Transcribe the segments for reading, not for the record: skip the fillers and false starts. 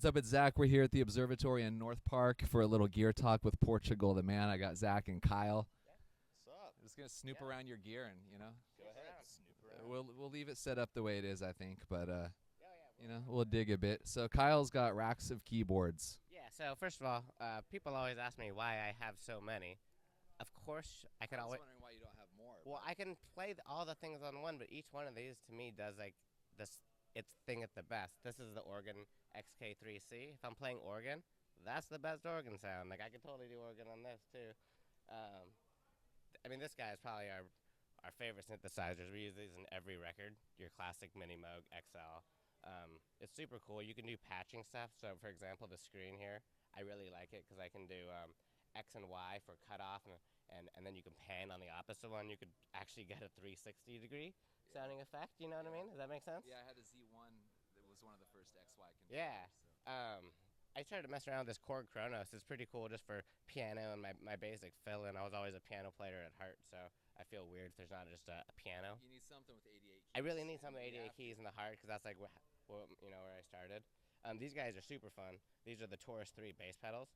What's up? It's Zach. We're here at the observatory in North Park for a little gear talk with Portugal, the man. I got Zach and Kyle. What's up? I'm just gonna snoop around your gear and Go ahead. Snoop around. we'll leave it set up the way it is, I think, but we'll dig a bit. So Kyle's got racks of keyboards. Yeah, so first of all, people always ask me why I have so many. Of course, I could always. wondering why you don't have more. Well, I can play all the things on one, but each one of these to me does like this its thing at the best. This is the organ XK3C. If I'm playing organ, that's the best organ sound. Like I could totally do organ on this too. I mean, this guy is probably our favorite synthesizers. We use these in every record. Your classic Mini Moog XL. It's super cool. You can do patching stuff. So, for example, the screen here, I really like it because I can do X and Y for cutoff, and then you can pan on the opposite one. You could actually get a 360 degree sounding effect. You know what I mean? Does that make sense? Yeah, I had a Z1 that was one of the first XY controllers. Yeah. I started to mess around with this Korg Kronos. It's pretty cool just for piano and my basic fill-in. I was always a piano player at heart, so I feel weird if there's not just a piano. You need something with 88 keys. I really need some 88 keys in the heart because that's like where I started. These guys are super fun. These are the Taurus 3 bass pedals.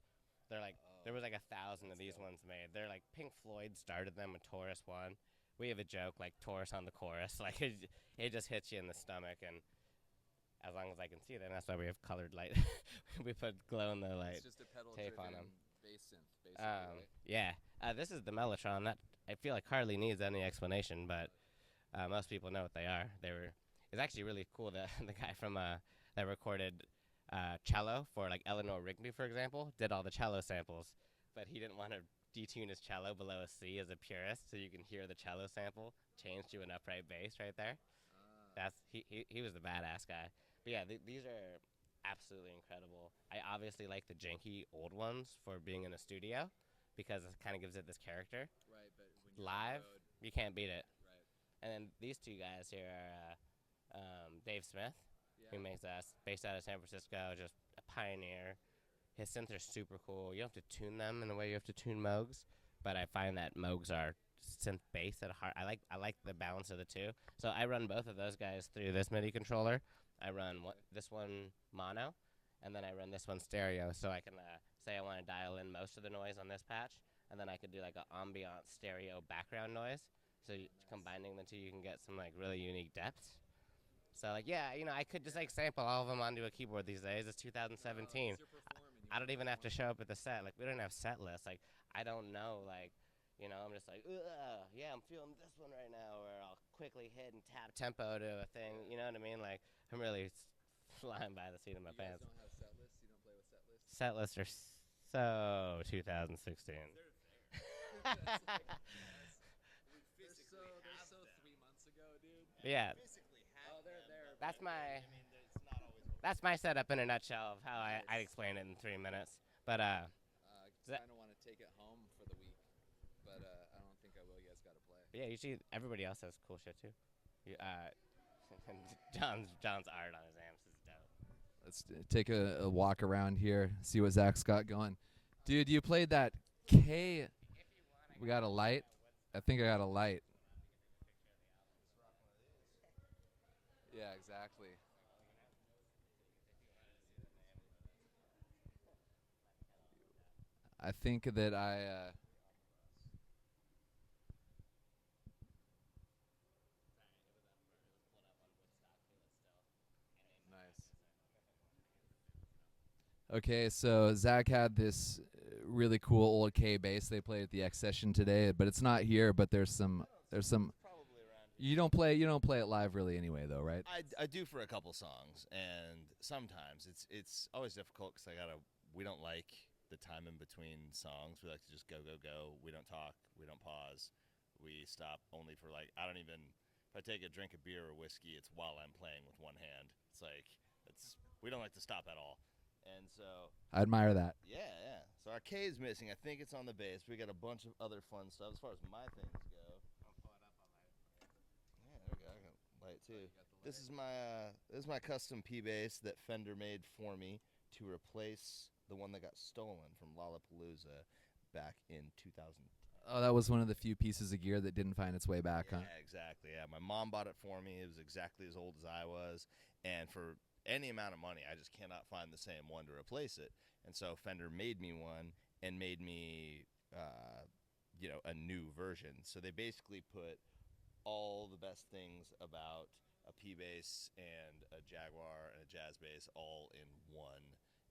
They're like there was like 1,000 of these ones made. They're like Pink Floyd started them with Taurus 1. We have a joke like Taurus on the chorus. Like it just hits you in the stomach, and as long as I can see them, that's why we have colored light. We put glow in the light It's just a pedal tape on them. bass synth, basically. Right? Yeah, this is the Mellotron. That I feel like hardly needs any explanation, but most people know what they are. It's actually really cool that the guy from that recorded cello for like Eleanor Rigby, for example, did all the cello samples, but he didn't want to detune his cello below a C as a purist, so you can hear the cello sample change to an upright bass right there. That's he was the badass guy. But yeah, these are absolutely incredible. I obviously like the janky old ones for being in a studio because it kind of gives it this character. Right, but when you're Live, on the road, you can't beat it. right? And then these two guys here are Dave Smith, who Yeah. makes us based out of San Francisco, just a pioneer. His synths are super cool. You don't have to tune them in the way you have to tune Moogs, but I find that Moogs are synth bass at heart. I like the balance of the two. So I run both of those guys through this MIDI controller. I run this one mono, and then I run this one stereo. So I can say I want to dial in most of the noise on this patch, and then I could do like an ambient stereo background noise. So combining the two, you can get some like really unique depths. So like I could just like sample all of them onto a keyboard these days. It's 2017. I don't even have to show up at the set. Like we don't have set lists. Like I don't know. Like I'm just like I'm feeling this one right now, or I'll quickly hit and tap tempo to a thing. You know what I mean? Like I'm really flying by the seat of my pants. You don't have set lists? You don't play with set lists? Set lists are so 2016. They're so 3 months ago, dude. Yeah. That's my setup in a nutshell of how I'd explain it in 3 minutes. But I kind of want to take it home for the week, but I don't think I will. You guys got to play. yeah, you see everybody else has cool shit too. John's art on his amps is dope. Let's take a walk around here, see what Zach's got going. Dude, you played that K. We got a light. I think I got a light. Yeah, exactly. I think that Nice. Okay, so Zach had this really cool old K bass they played at the X session today, but it's not here. But there's some. Probably around. You don't play it live really anyway, though, right? I do for a couple songs, and sometimes it's always difficult because we don't like the time in between songs. We like to just go. We don't talk. We don't pause. We stop only for like if I take a drink of beer or whiskey, it's while I'm playing with one hand. It's like we don't like to stop at all. And so I admire that. yeah. So our K is missing. I think it's on the bass. We got a bunch of other fun stuff as far as my things go. Yeah, there we go. I got light too. This is my custom P bass that Fender made for me to replace the one that got stolen from Lollapalooza back in 2000. Oh, that was one of the few pieces of gear that didn't find its way back, Yeah, huh? exactly. Yeah, my mom bought it for me. It was exactly as old as I was, and for any amount of money. I just cannot find the same one to replace it. And so Fender made me one and made me, a new version. So they basically put all the best things about a P bass and a Jaguar and a jazz bass all in one,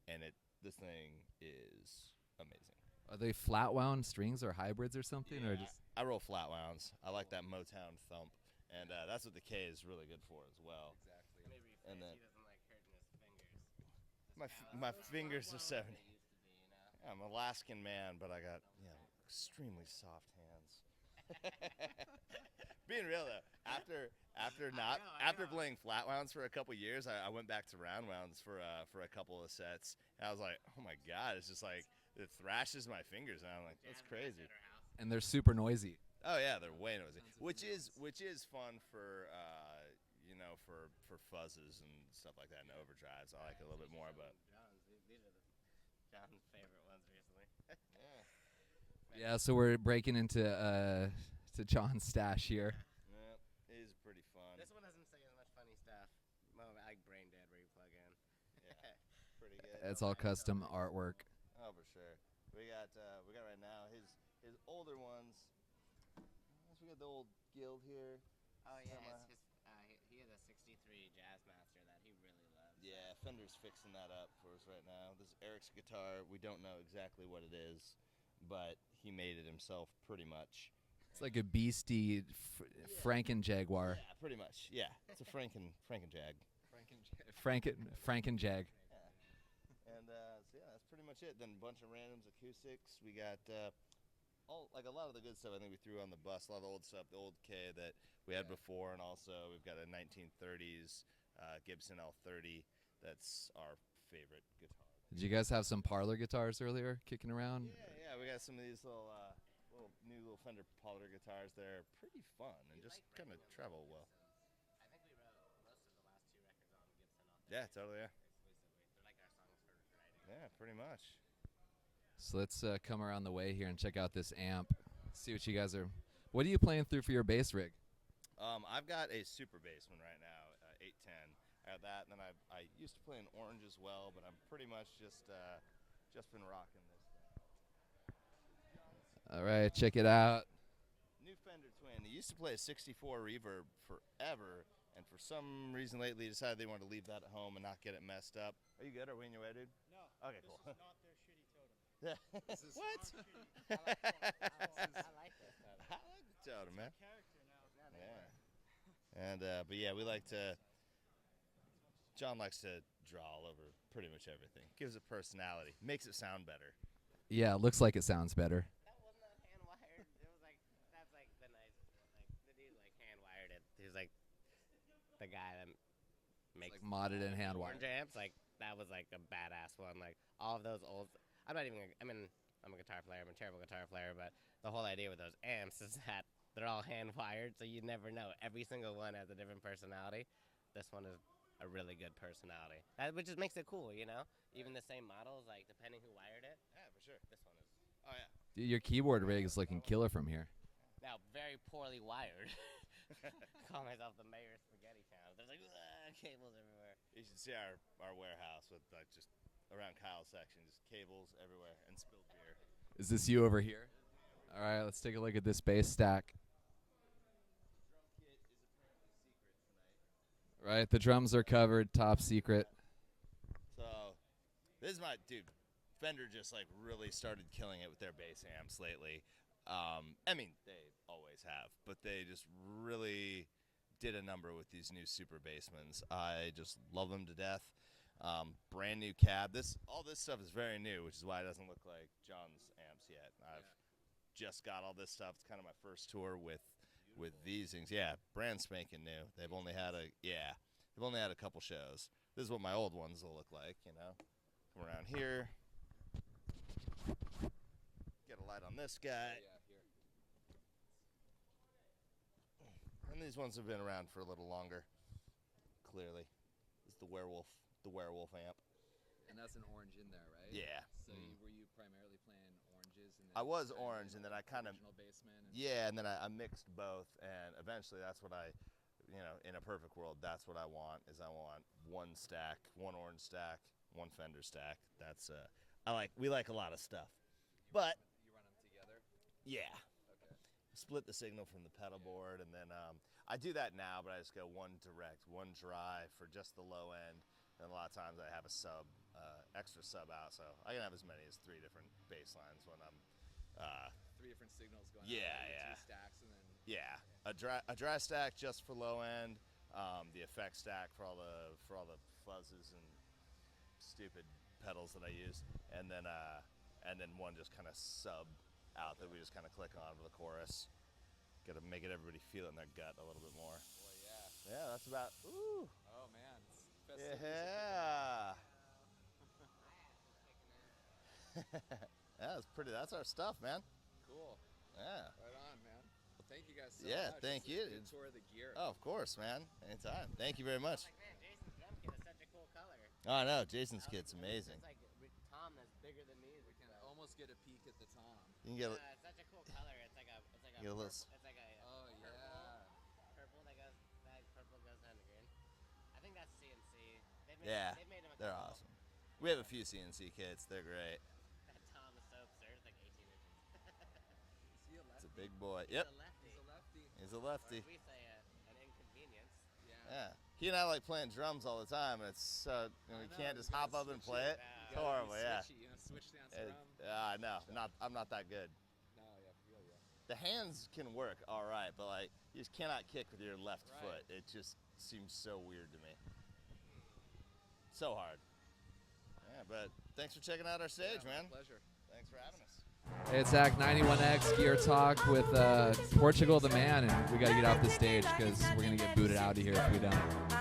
and this thing is amazing. Are they flat wound strings or hybrids or something, or Yeah, just? I roll flat wounds. I like that Motown thump, and that's what the K is really good for as well. Exactly. Let me rephrase. And then He doesn't like hurting his fingers. my fingers are 70. They used to be, you know. Yeah, I'm an Alaskan man, but I got extremely soft hands. Being real though, after playing flat wounds for a couple years, I went back to round wounds for a couple of sets, and I was like, oh my god, it's just like it thrashes my fingers, and I'm like, that's crazy. And they're super noisy. Oh yeah, they're way noisy, which is fun for for fuzzes and stuff like that and overdrives. I like it a little bit more, but These are John's favorite ones recently. Yeah, so we're breaking into to John's stash here. yeah, it is pretty fun. This one doesn't say as much funny stuff. Well, I like Brain Dead where you plug in. Yeah, pretty good. It's all custom artwork. Oh, for sure. We got right now his older ones. We got the old Guild here. Oh yeah, Some, he has a '63 Jazzmaster that he really loves. Yeah, Fender's fixing that up for us right now. This is Eric's guitar. We don't know exactly what it is, but he made it himself pretty much. It's like a beastie Franken Jaguar. Yeah, pretty much. Yeah, it's a Franken Jag. Franken Jag. Yeah. And so yeah, that's pretty much it. Then a bunch of randoms, acoustics. We got a lot of the good stuff. I think we threw on the bus. A lot of the old stuff, the old K that we had before, and also we've got a 1930s Gibson L30. That's our favorite guitar. Did you guys have some parlor guitars earlier kicking around? Yeah, we got some of these little new Fender Parlor guitars. They're pretty fun and just kind of travel well. I think we wrote most of the last 2 records on Gibson. Yeah, totally. Yeah. Exclusively. They're like our songs for writing. Yeah, pretty much. So let's come around the way here and check out this amp. See what you guys are. What are you playing through for your bass rig? I've got a super bass one right now, 810. I have that, and then I used to play an orange as well, but I'm pretty much just been rocking this thing. All right, check it out. New Fender Twin. They used to play a 64 reverb forever, and for some reason lately decided they wanted to leave that at home and not get it messed up. Are you good? Are we in your way, dude? No. Okay, cool. This is not their shitty totem. Yeah. What? I like this. I like the totem, man. Character now. Yeah. And but yeah, we like to. John likes to draw all over pretty much everything. Gives it personality. Makes it sound better. Yeah, it looks like it sounds better. That was not hand wired. It was like that's like the nicest one. Like the dude like hand wired it. He was like the guy that makes Like modded and hand wired. orange amps. Like that was like a badass one. Like all of those old. I'm not even. I mean, I'm a guitar player. I'm a terrible guitar player. But the whole idea with those amps is that they're all hand wired, so you never know. Every single one has a different personality. This one is a really good personality, which just makes it cool, you know. Even the same models, like depending who wired it. Yeah, for sure. This one is Oh yeah. Dude, your keyboard rig is looking killer from here. now very poorly wired. Call myself the mayor of spaghetti town. There's like cables everywhere. You should see our warehouse with like just around Kyle's section, just cables everywhere and spilled beer. Is this you over here? All right, let's take a look at this bass stack. Drum kit is apparently secret tonight. Right, the drums are covered, top secret. So this is my dude. Fender just like really started killing it with their bass amps lately. I mean, they always have, but they just really did a number with these new super bassmans. I just love them to death. Brand new cab. All this stuff is very new, which is why it doesn't look like John's amps yet. I've just got all this stuff. It's kind of my first tour with these things. Yeah, brand spanking new. They've only had a couple shows. This is what my old ones will look like, you know. Come around here. Get a light on this guy. And these ones have been around for a little longer. Clearly. This is the werewolf amp. And that's an orange in there, right? Yeah. So were you primarily playing oranges? And then I was orange, and then I kind of original bassman. yeah, and then I mixed both, and eventually that's what I in a perfect world, that's what I want. Is I want one stack, one orange stack, one Fender stack. That's we like a lot of stuff, but You run them together. yeah, Okay. split the signal from the pedal board, and then I do that now, but I just go one direct, one dry for just the low end, and a lot of times I have a extra sub out, so I can have as many as 3 different bass lines when I'm 3 different signals going. Yeah, on, yeah. 2 stacks and then. yeah, a dry stack just for low end, the effect stack for all the fuzzes and stupid pedals that I use, and then one just kind of sub out that we just kind of click on for the chorus. Got to make it everybody feel it in their gut a little bit more. Boy, yeah. Yeah, that's about. Ooh. Oh man. It's festive music. Yeah. That's pretty. That's our stuff, man. Cool. Yeah. Right on, man. Well, thank you guys so Yeah, much. thank This is a you. good tour of the gear. Oh, of course, man. Anytime. Thank you very much. Like, man, Jason's drum kit is such a cool color. Oh, I know. Jason's kit's amazing. It's like Tom that's bigger than me. We can almost get a peek at the tom. You can get. It's such a cool color. It's like a Get a little it's like a Oh yeah. purple that purple goes down to green. I think that's CNC. Yeah, They've made them a they're couple. awesome. We have a few CNC kits. They're great. That Tom is so absurd. It's like 18 inches. Is he a lefty? It's a big boy. Yep. He's a lefty. He's a lefty. He's a Or lefty. as we say, an inconvenience. Yeah. Yeah. He and I like playing drums all the time, and it's we I can't know, just you hop gotta up and switch play it. Yeah. You It's gotta be horrible, yeah. switchy, switch dance It- around. no, I'm not that good. No, yeah, feel ya. The hands can work all right, but like you just cannot kick with your left Right. foot. It just seems so weird to me. So hard. Yeah, but thanks for checking out our stage, Yeah, my man. Pleasure. Thanks for having us. Hey, it's Zach 91X Gear Talk with Portugal the Man, and we got to get off the stage because we're going to get booted out of here if we don't.